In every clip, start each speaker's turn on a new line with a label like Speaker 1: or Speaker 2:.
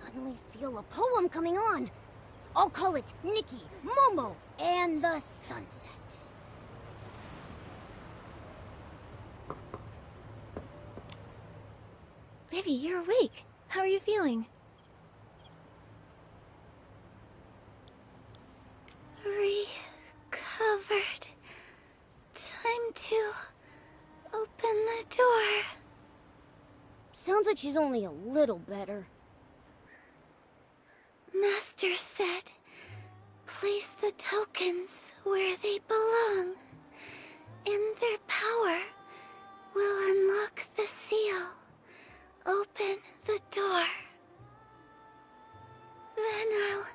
Speaker 1: suddenly feel a poem coming on. I'll call it Nikki, Momo, and the Sunset.
Speaker 2: Livy, you're awake. How are you feeling?
Speaker 3: Recovered. Time to open the door.
Speaker 1: Sounds like she's only a little better.
Speaker 3: Master said, place the tokens where they belong, and their power will unlock the seal. Open the door. Then I'll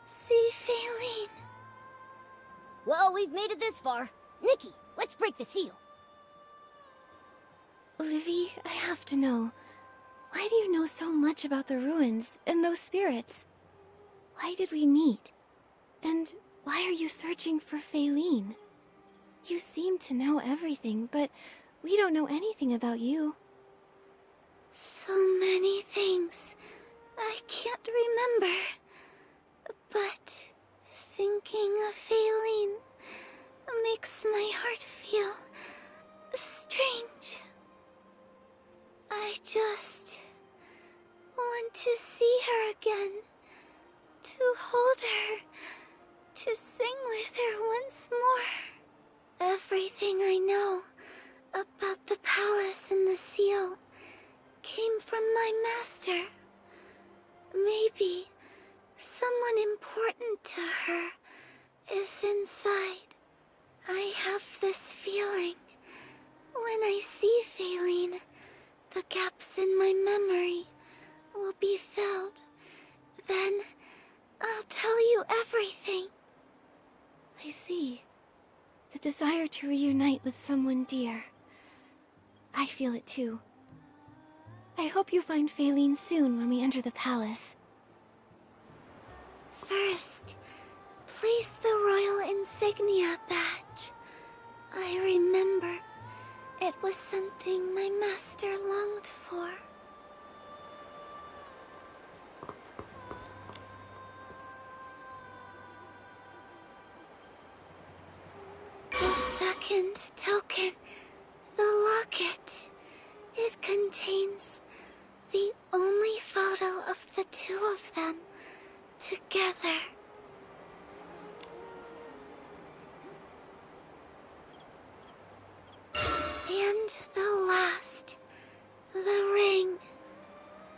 Speaker 3: see Faylene.
Speaker 1: Well, we've made it this far. Nikki, let's break the seal.
Speaker 2: Livy, I have to know. Why do you know so much about the ruins and those spirits? Why did we meet? And why are you searching for Faylene? You seem to know everything, but we don't know anything about you.
Speaker 3: So many things I can't remember. But thinking of Faylene makes my heart feel strange. I just want to see her again, to hold her, to sing with her once more. Everything I know about the palace and the seal came from my master. Maybe someone important to her is inside. I have this feeling. When I see Faylene, the gaps in my memory will be filled. Then I'll tell you everything.
Speaker 2: I see. The desire to reunite with someone dear. I feel it too. I hope you find Faylene soon when we enter the palace.
Speaker 3: First, place the royal insignia badge. I remember it was something my master longed for. The second token, the locket. It contains the only photo of the two of them together. And the last, the ring.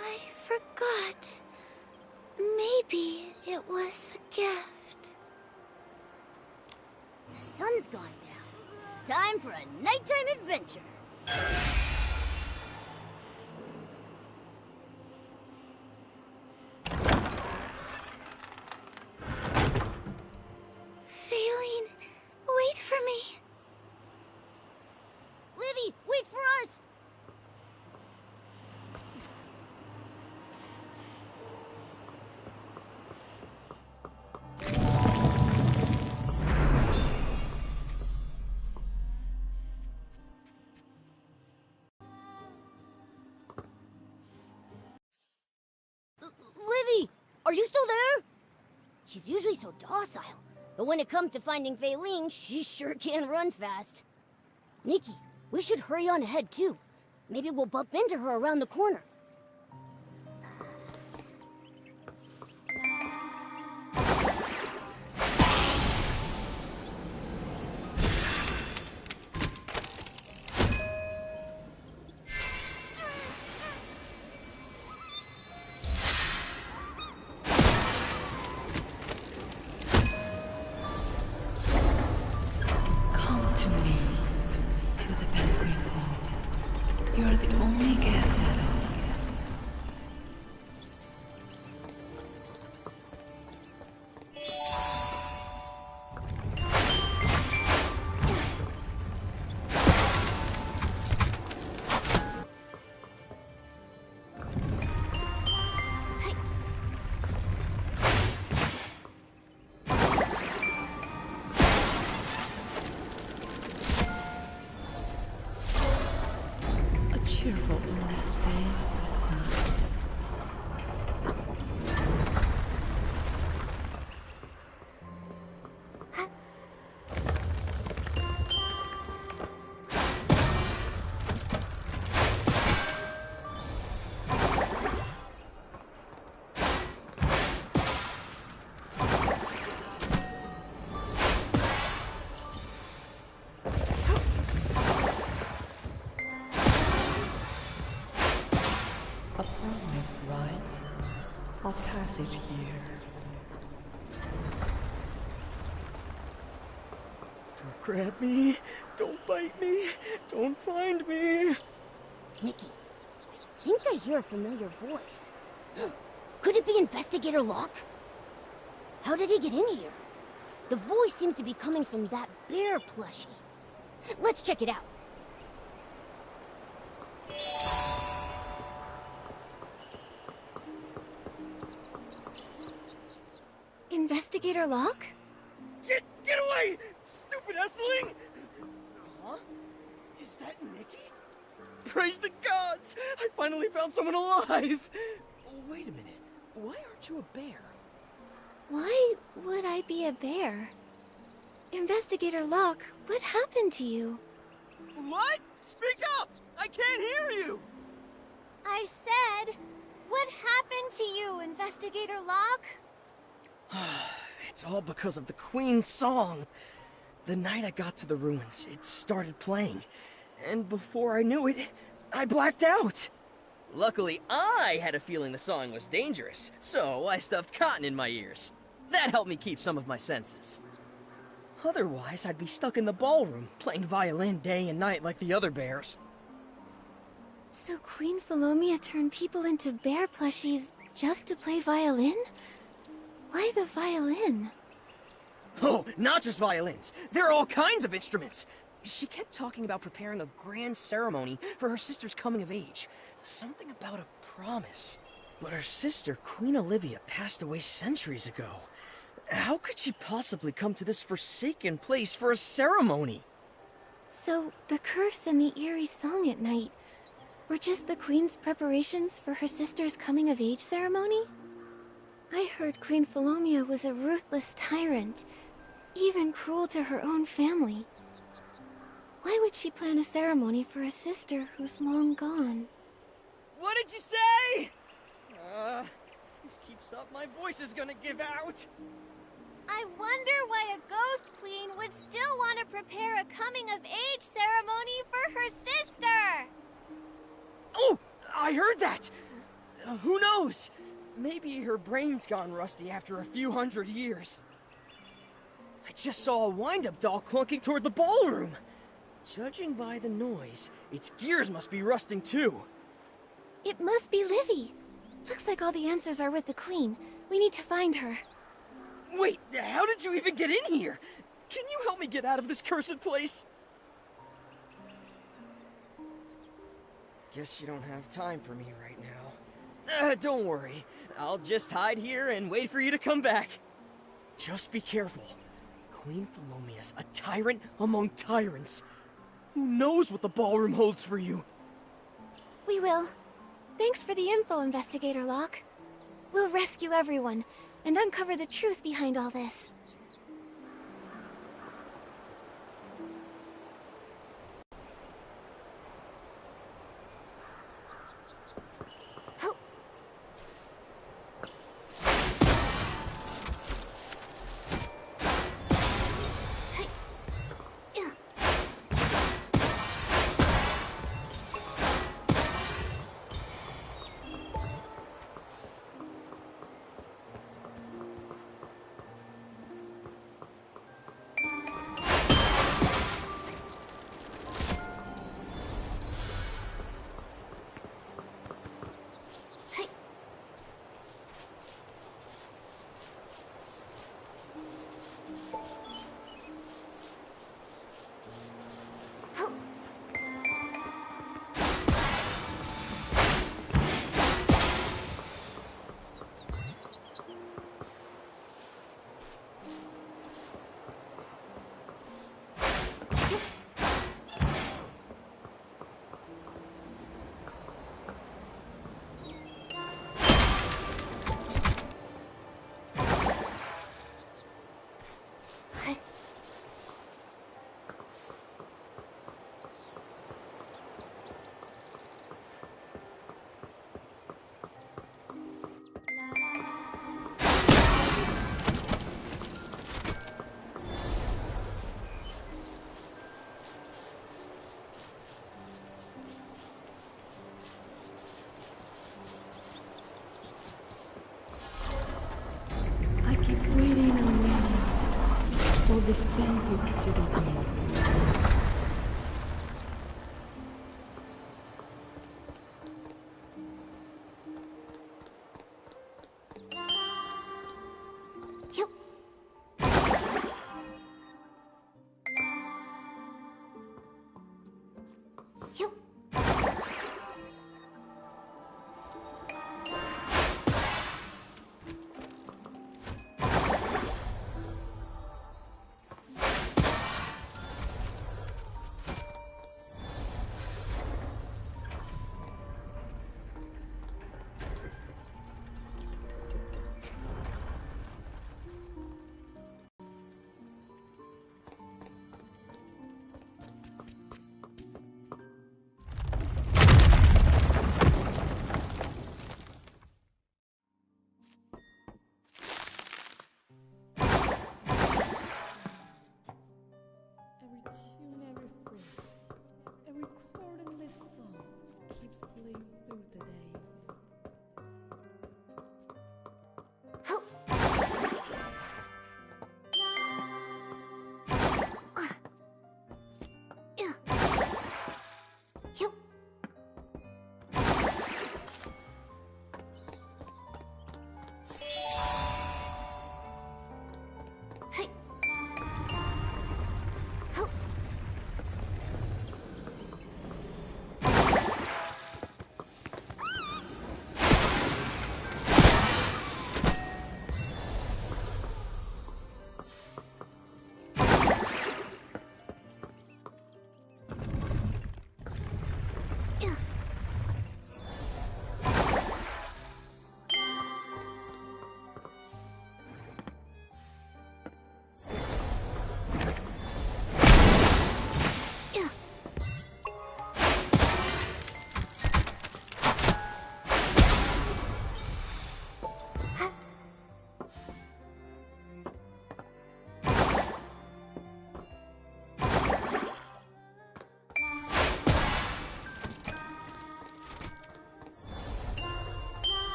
Speaker 3: I forgot. Maybe it was a gift.
Speaker 1: The sun's gone down. Time for a nighttime adventure.
Speaker 3: Faylene, wait for me.
Speaker 1: Livy, wait for us! Livy, are you still there? She's usually so docile, but when it comes to finding Faylene, she sure can run fast. Nikki, we should hurry on ahead too. Maybe we'll bump into her around the corner.
Speaker 4: Come to me, to the banquet hall. You are the only guest at all. promised right of passage here.
Speaker 5: Don't grab me, don't bite me, don't find me.
Speaker 1: Nikki, I think I hear a familiar voice. Could it be Investigator Locke? How did he get in here? The voice seems to be coming from that bear plushie. Let's check it out.
Speaker 2: Investigator Locke?
Speaker 5: Get away, stupid Essling! Huh? Is that Nikki? Praise the gods! I finally found someone alive! Wait a minute, why aren't you a bear?
Speaker 2: Why would I be a bear? Investigator Locke, what happened to you?
Speaker 5: What? Speak up! I can't hear you!
Speaker 3: I said, what happened to you, Investigator Locke?
Speaker 5: It's all because of the Queen's song. The night I got to the ruins, it started playing. And before I knew it, I blacked out. Luckily, I had a feeling the song was dangerous, so I stuffed cotton in my ears. That helped me keep some of my senses. Otherwise, I'd be stuck in the ballroom, playing violin day and night like the other bears.
Speaker 2: So Queen Philomia turned people into bear plushies just to play violin? Why the violin?
Speaker 5: Oh, not just violins. There are all kinds of instruments. She kept talking about preparing a grand ceremony for her sister's coming of age. Something about a promise. But her sister, Queen Olivia, passed away centuries ago. How could she possibly come to this forsaken place for a ceremony?
Speaker 2: So the curse and the eerie song at night were just the Queen's preparations for her sister's coming of age ceremony? I heard Queen Philomia was a ruthless tyrant, even cruel to her own family. Why would she plan a ceremony for a sister who's long gone?
Speaker 5: What did you say? If this keeps up, my voice is gonna give out.
Speaker 3: I wonder why a ghost queen would still want to prepare a coming of age ceremony for her sister.
Speaker 5: Oh, I heard that. Who knows? Maybe her brain's gone rusty after a few hundred years. I just saw a wind-up doll clunking toward the ballroom. Judging by the noise, its gears must be rusting too.
Speaker 2: It must be Livy. Looks like all the answers are with the Queen. We need to find her.
Speaker 5: Wait, how did you even get in here? Can you help me get out of this cursed place? Guess you don't have time for me right now. Don't worry. I'll just hide here and wait for you to come back. Just be careful. Queen Philomea's a tyrant among tyrants. Who knows what the ballroom holds for you?
Speaker 2: We will. Thanks for the info, Investigator Locke. We'll rescue everyone and uncover the truth behind all this.
Speaker 4: this banquet to begin.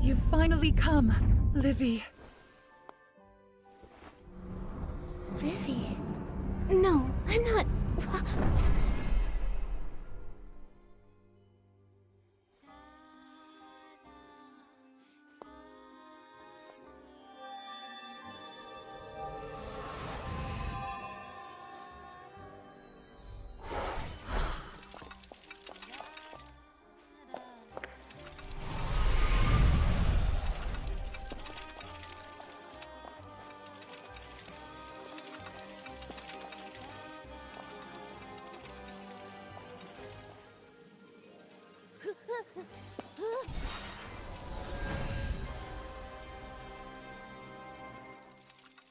Speaker 6: You've finally come, Livy.
Speaker 2: Livy? No, I'm not...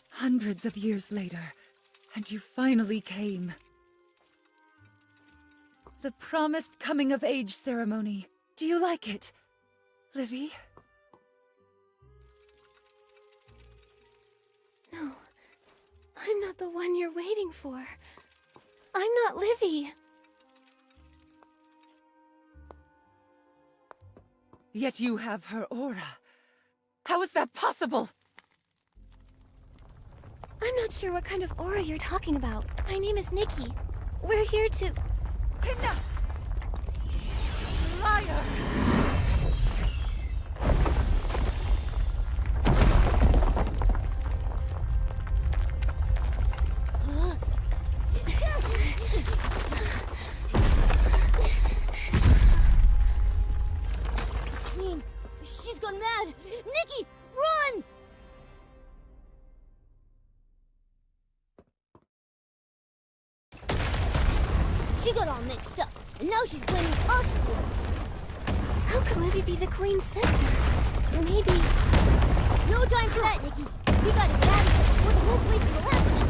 Speaker 6: Hundreds of years later, and you finally came. The promised coming-of-age ceremony. Do you like it, Livy?
Speaker 2: No, I'm not the one you're waiting for. I'm not Livy.
Speaker 6: Yet you have her aura. How is that possible?
Speaker 2: I'm not sure what kind of aura you're talking about. My name is Nikki. We're here to...
Speaker 6: Enough! Liar!
Speaker 1: Queen, she's gone mad! Nikki, run! She got all mixed up, and now she's blaming us for it.
Speaker 2: How could Livy be the Queen's sister? Maybe...
Speaker 1: No time for that, Nikki. We gotta get out of here before the whole place collapses.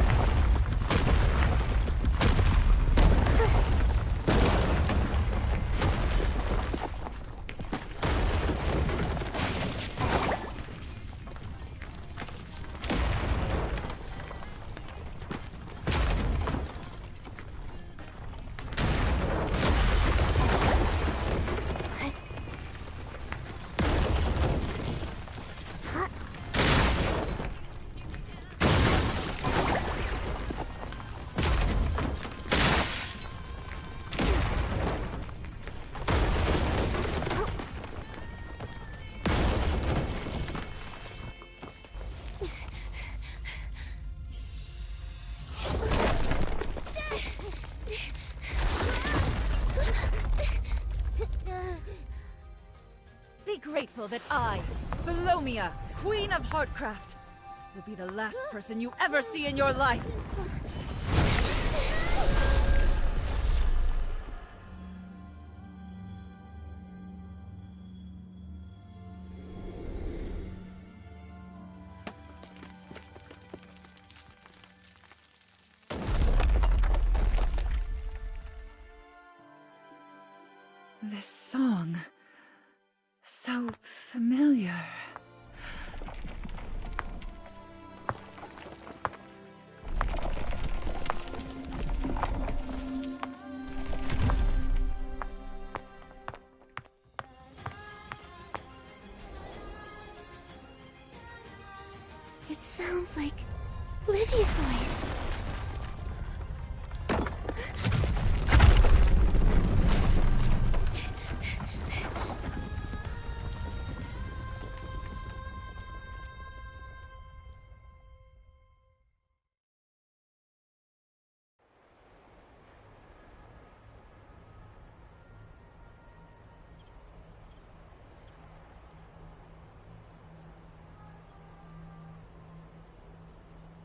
Speaker 6: spiteful that I, Philomia, Queen of Heartcraft, will be the last person you ever see in your life. This song, so familiar.
Speaker 2: It sounds like Livy's voice.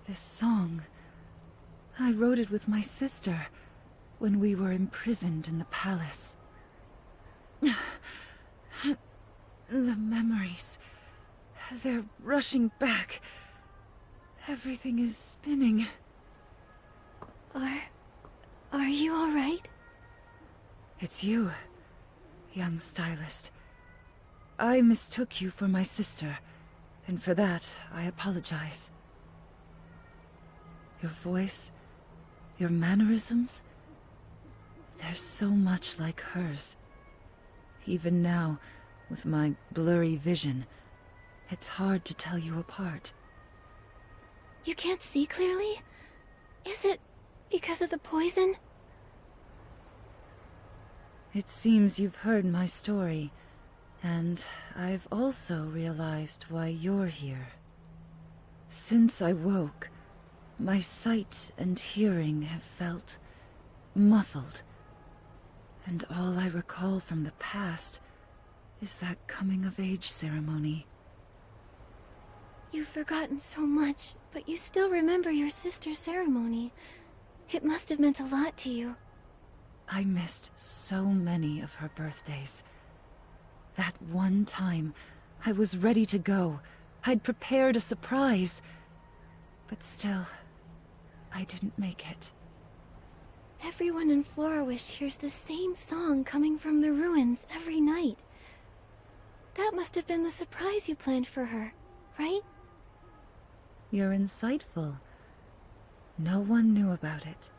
Speaker 6: This song, I wrote it with my sister when we were imprisoned in the palace. The memories, they're rushing back. Everything is spinning.
Speaker 2: Are you all right?
Speaker 6: It's you, young stylist. I mistook you for my sister, and for that, I apologize. Your voice, your mannerisms, they're so much like hers. Even now, with my blurry vision, it's hard to tell you apart.
Speaker 2: You can't see clearly? Is it because of the poison?
Speaker 6: It seems you've heard my story, and I've also realized why you're here. Since I woke, my sight and hearing have felt muffled, and all I recall from the past is that coming-of-age ceremony.
Speaker 2: You've forgotten so much, but you still remember your sister's ceremony. It must have meant a lot to you.
Speaker 6: I missed so many of her birthdays. That one time, I was ready to go. I'd prepared a surprise. But still, I didn't make it.
Speaker 2: Everyone in Florawish hears the same song coming from the ruins every night. That must have been the surprise you planned for her, right?
Speaker 6: You're insightful. No one knew about it.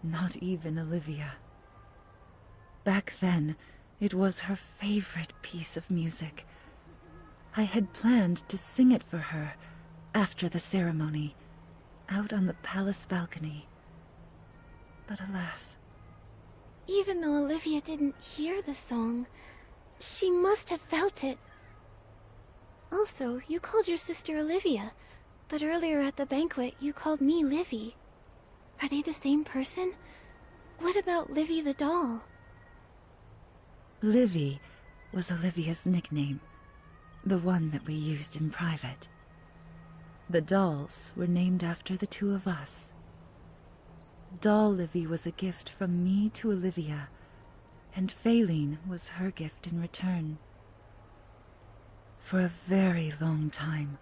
Speaker 6: Not even Olivia. Back then, it was her favorite piece of music. I had planned to sing it for her after the ceremony, out on the palace balcony. But alas.
Speaker 2: Even though Olivia didn't hear the song, she must have felt it. Also, you called your sister Olivia, but earlier at the banquet you called me Livy. Are they the same person? What about Livy the doll?
Speaker 6: Livy was Olivia's nickname, the one that we used in private. The dolls were named after the two of us. Doll Livy was a gift from me to Olivia, and Faline was her gift in return. For a very long time,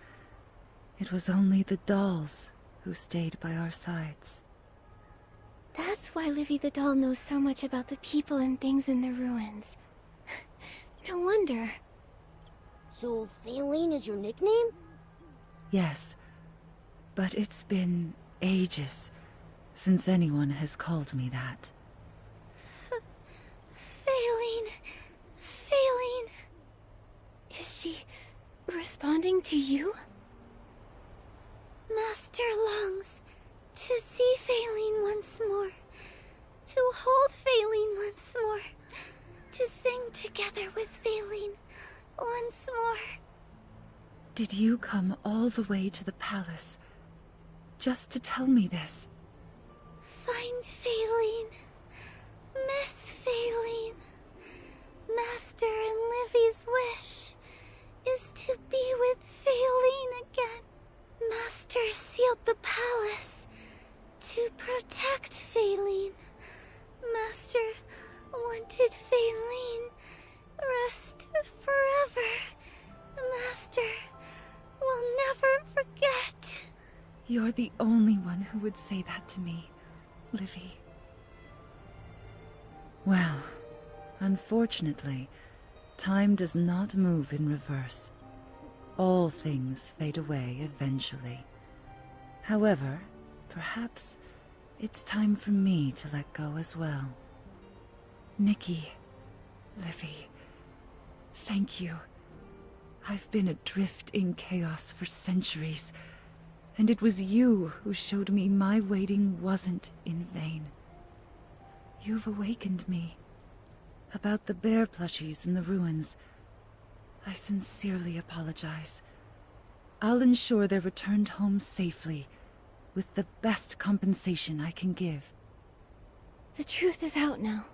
Speaker 6: it was only the dolls who stayed by our sides.
Speaker 2: That's why Livy the doll knows so much about the people and things in the ruins. No wonder.
Speaker 1: So, Faline is your nickname?
Speaker 6: Yes, but it's been ages since anyone has called me that.
Speaker 3: Faline. Faline.
Speaker 2: Is she responding to you?
Speaker 3: Master longs to see Faline once more. To hold Faline once more. To sing together with Faline once more.
Speaker 6: Did you come all the way to the palace just to tell me this?
Speaker 3: Find Faline. Miss Faline. Master and Livy's wish is to be with Faylene again. Master sealed the palace to protect Faylene. Master wanted Faylene rest forever. Master will never forget.
Speaker 6: You're the only one who would say that to me, Livy. Well, unfortunately, time does not move in reverse. All things fade away eventually. However, perhaps it's time for me to let go as well. Nikki, Livy, thank you. I've been adrift in chaos for centuries, and it was you who showed me my waiting wasn't in vain. You've awakened me. About the bear plushies in the ruins, I sincerely apologize. I'll ensure they're returned home safely, with the best compensation I can give.
Speaker 2: The truth is out now.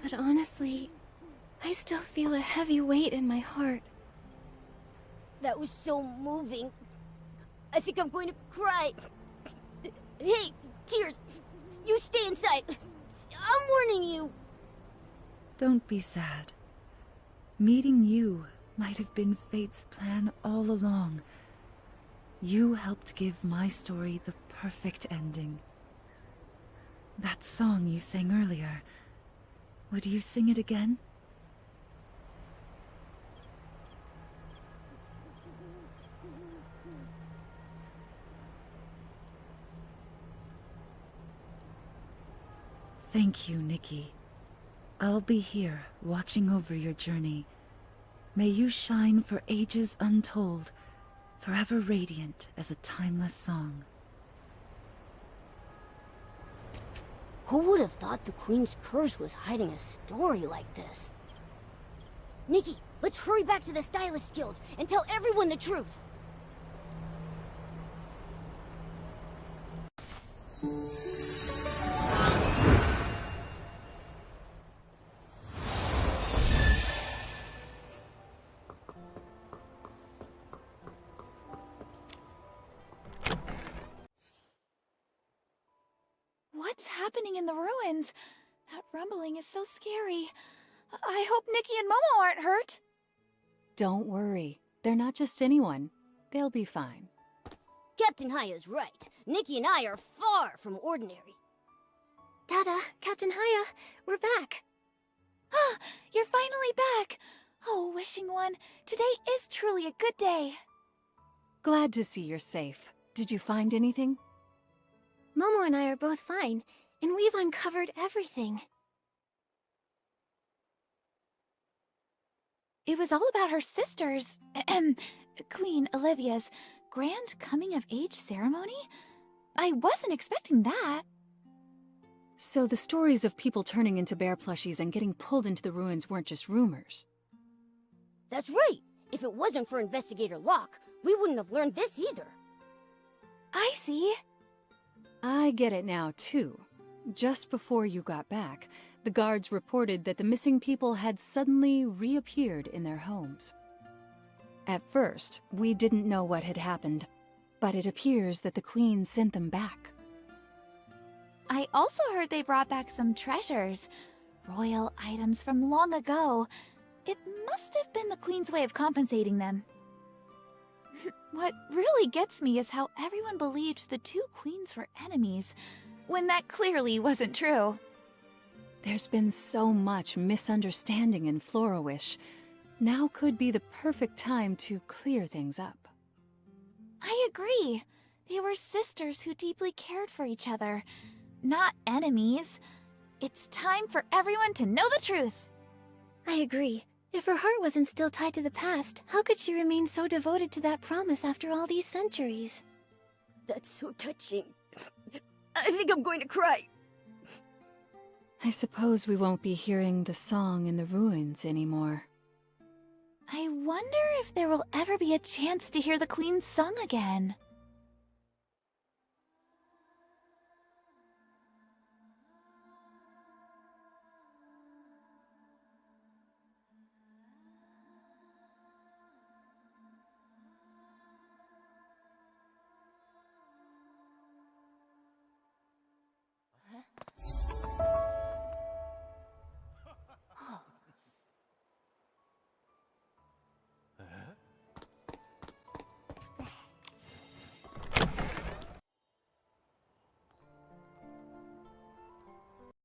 Speaker 2: But honestly, I still feel a heavy weight in my heart.
Speaker 1: That was so moving. I think I'm going to cry. Hey, Tears, you stay inside. I'm warning you.
Speaker 6: Don't be sad. Meeting you might have been fate's plan all along. You helped give my story the perfect ending. That song you sang earlier, would you sing it again? Thank you, Nikki. I'll be here, watching over your journey. May you shine for ages untold, forever radiant as a timeless song.
Speaker 1: Who would have thought the Queen's curse was hiding a story like this? Nikki, let's hurry back to the Stylist Guild and tell everyone the truth.
Speaker 2: What's happening in the ruins? That rumbling is so scary. I hope Nikki and Momo aren't hurt.
Speaker 7: Don't worry. They're not just anyone. They'll be fine.
Speaker 1: Captain Haya's right. Nikki and I are far from ordinary.
Speaker 2: Dada, Captain Haya, we're back. Ah, you're finally back. Oh, Wishing One, today is truly a good day.
Speaker 7: Glad to see you're safe. Did you find anything?
Speaker 2: Momo and I are both fine, and we've uncovered everything. It was all about her sister's, Queen Olivia's, grand coming-of-age ceremony? I wasn't expecting that.
Speaker 7: So the stories of people turning into bear plushies and getting pulled into the ruins weren't just rumors.
Speaker 1: That's right. If it wasn't for Investigator Locke, we wouldn't have learned this either.
Speaker 2: I see.
Speaker 7: I get it now, too. Just before you got back, the guards reported that the missing people had suddenly reappeared in their homes. At first, we didn't know what had happened, but it appears that the Queen sent them back.
Speaker 3: I also heard they brought back some treasures. Royal items from long ago. It must have been the Queen's way of compensating them. What really gets me is how everyone believed the two queens were enemies, when that clearly wasn't true.
Speaker 7: There's been so much misunderstanding in Florawish. Now could be the perfect time to clear things up.
Speaker 3: I agree. They were sisters who deeply cared for each other, not enemies. It's time for everyone to know the truth.
Speaker 2: I agree. If her heart wasn't still tied to the past, how could she remain so devoted to that promise after all these centuries?
Speaker 1: That's so touching. I think I'm going to cry.
Speaker 7: I suppose we won't be hearing the song in the ruins anymore.
Speaker 3: I wonder if there will ever be a chance to hear the Queen's song again.